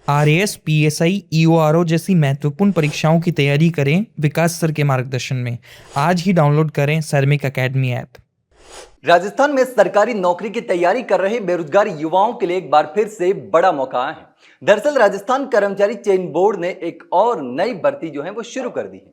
RAS, PSI, ईओआरओ जैसी महत्वपूर्ण परीक्षाओं की तैयारी करें विकास सर के मार्गदर्शन में। आज ही डाउनलोड करें सैनिक अकेडमी ऐप। राजस्थान में सरकारी नौकरी की तैयारी कर रहे बेरोजगार युवाओं के लिए एक बार फिर से बड़ा मौका आया है। दरअसल राजस्थान कर्मचारी चयन बोर्ड ने एक और नई भर्ती जो है वो शुरू कर दी है।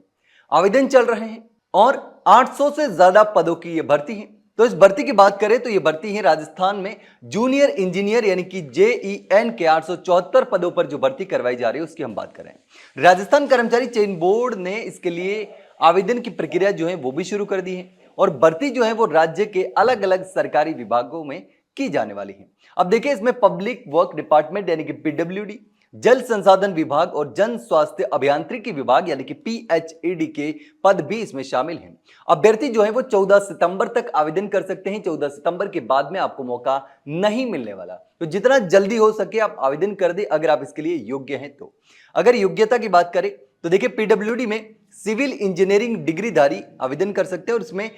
आवेदन चल रहे हैं और 800 से ज्यादा पदों की यह भर्ती है। तो इस भर्ती की बात करें तो यह भर्ती है राजस्थान में जूनियर इंजीनियर यानी कि जेईएन के 874 पदों पर जो भर्ती करवाई जा रही है उसकी हम बात करें। राजस्थान कर्मचारी चयन बोर्ड ने इसके लिए आवेदन की प्रक्रिया जो है वो भी शुरू कर दी है और भर्ती जो है वो राज्य के अलग अलग सरकारी विभागों में की जाने वाली है। अब देखिए इसमें पब्लिक वर्क डिपार्टमेंट यानी कि पीडब्ल्यूडी, जल संसाधन विभाग और जन स्वास्थ्य अभियांत्रिकी विभाग यानी कि पीएचईडी के पद भी इसमें शामिल हैं। अभ्यर्थी जो है वो 14 सितंबर तक आवेदन कर सकते हैं। 14 सितंबर के बाद में आपको मौका नहीं मिलने वाला, तो जितना जल्दी हो सके आप आवेदन कर दें अगर आप इसके लिए योग्य हैं तो। अगर योग्यता की बात करें तो देखिए पीडब्ल्यूडी में सिविल इंजीनियरिंग डिग्रीधारी आवेदन कर सकते हैं और इसमें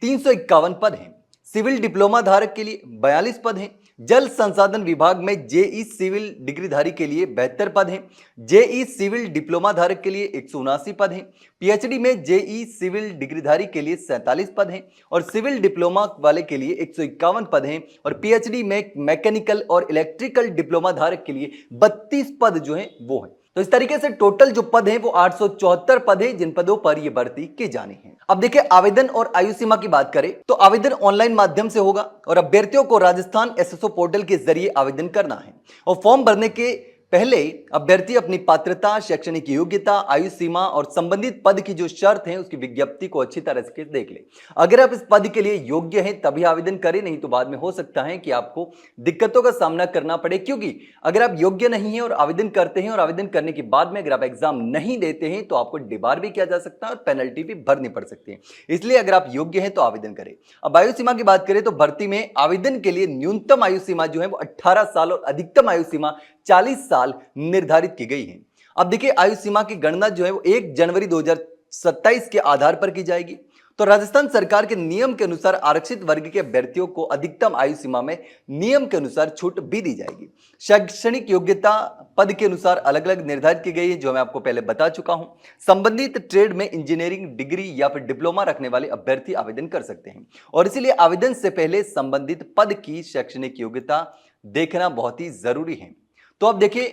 351 पद हैं। सिविल डिप्लोमा धारक के लिए 42 पद हैं। जल संसाधन विभाग में जेई सिविल डिग्रीधारी के लिए 72 पद हैं। जेई सिविल डिप्लोमा धारक के लिए 179 पद हैं। पीएचडी में जेई सिविल डिग्रीधारी के लिए 47 पद हैं और सिविल डिप्लोमा वाले के लिए 151 पद हैं और पीएचडी में मैकेनिकल और इलेक्ट्रिकल डिप्लोमा धारक के लिए 32 पद जो हैं वो हैं। तो इस तरीके से टोटल जो पद हैं वो 874 पद हैं जिन पदों पर यह भर्ती की जानी है। अब देखिए आवेदन और आयु सीमा की बात करें तो आवेदन ऑनलाइन माध्यम से होगा और अभ्यर्थियों को राजस्थान एसएसओ पोर्टल के जरिए आवेदन करना है और फॉर्म भरने के पहले अभ्यर्थी अपनी पात्रता, शैक्षणिक योग्यता, आयु सीमा और संबंधित पद की जो शर्त है उसकी विज्ञप्ति को अच्छी तरह से देख ले। अगर आप इस पद के लिए योग्य हैं तभी आवेदन करें, नहीं तो बाद में हो सकता है कि आपको दिक्कतों का सामना करना पड़े, क्योंकि अगर आप योग्य नहीं है और आवेदन करते हैं और आवेदन करने के बाद में अगर आप एग्जाम नहीं देते हैं तो आपको डिबार भी किया जा सकता है और पेनल्टी भी भरनी पड़ सकती है। इसलिए अगर आप योग्य हैं तो आवेदन करें। अब आयु सीमा की बात करें तो भर्ती में आवेदन के लिए न्यूनतम आयु सीमा जो है वो 18 साल और अधिकतम आयु सीमा 40 साल निर्धारित की गई है। अब देखिए आयु सीमा की गणना जो है वो 1 जनवरी 2027 के आधार पर की जाएगी। तो राजस्थान सरकार के नियम के अनुसार आरक्षित वर्ग के अभ्यर्थियों को अधिकतम आयु सीमा में नियम के अनुसार छूट भी दी जाएगी। शैक्षणिक योग्यता पद के अनुसार अलग अलग निर्धारित की गई है जो मैं आपको पहले बता चुका हूं। संबंधित ट्रेड में इंजीनियरिंग डिग्री या फिर डिप्लोमा रखने वाले अभ्यर्थी आवेदन कर सकते हैं और इसीलिए आवेदन से पहले संबंधित पद की शैक्षणिक योग्यता देखना बहुत ही जरूरी है। तो अब देखिए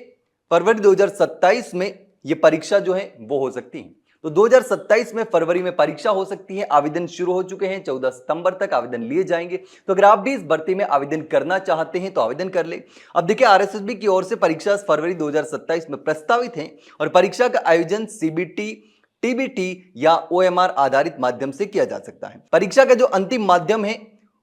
फरवरी 2027 में यह परीक्षा जो है वो हो सकती है। तो 2027 में फरवरी में परीक्षा हो सकती है। आवेदन शुरू हो चुके हैं, 14 सितंबर तक आवेदन लिए जाएंगे। तो अगर आप भी इस भर्ती में आवेदन करना चाहते हैं तो आवेदन कर ले। अब देखिए आरएसएसबी की ओर से परीक्षा फरवरी 2027 में प्रस्तावित है और परीक्षा का आयोजन सीबीटी, टीबीटी या ओएमआर आधारित माध्यम से किया जा सकता है। परीक्षा का जो अंतिम माध्यम है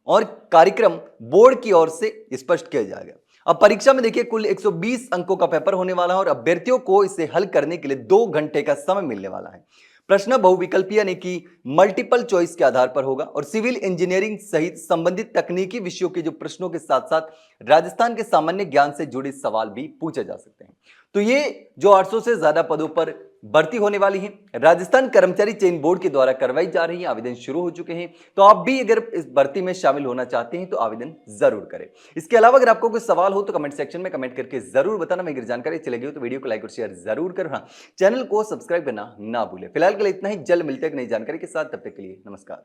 और कार्यक्रम बोर्ड की ओर से स्पष्ट किया जाएगा। अब परीक्षा में देखिए कुल 120 अंकों का पेपर होने वाला है और अभ्यर्थियों को इसे हल करने के लिए 2 घंटे का समय मिलने वाला है। प्रश्न बहुविकल्पीय यानी कि मल्टीपल चॉइस के आधार पर होगा और सिविल इंजीनियरिंग सहित संबंधित तकनीकी विषयों के जो प्रश्नों के साथ साथ राजस्थान के सामान्य ज्ञान से जुड़े सवाल भी पूछे जा सकते हैं। तो ये जो 800 से ज्यादा पदों पर भर्ती होने वाली है राजस्थान कर्मचारी चयन बोर्ड के द्वारा करवाई जा रही है। आवेदन शुरू हो चुके हैं। तो आप भी अगर इस भर्ती में शामिल होना चाहते हैं तो आवेदन जरूर करें। इसके अलावा अगर आपको कोई सवाल हो तो कमेंट सेक्शन में कमेंट करके जरूर बताना। मैं अगर जानकारी अच्छी लगी हो तो वीडियो को लाइक और शेयर जरूर करना, चैनल को सब्सक्राइब करना ना भूलें। फिलहाल के लिए इतना ही, जल्द मिलते हैं नई जानकारी के साथ। तब तक के लिए नमस्कार।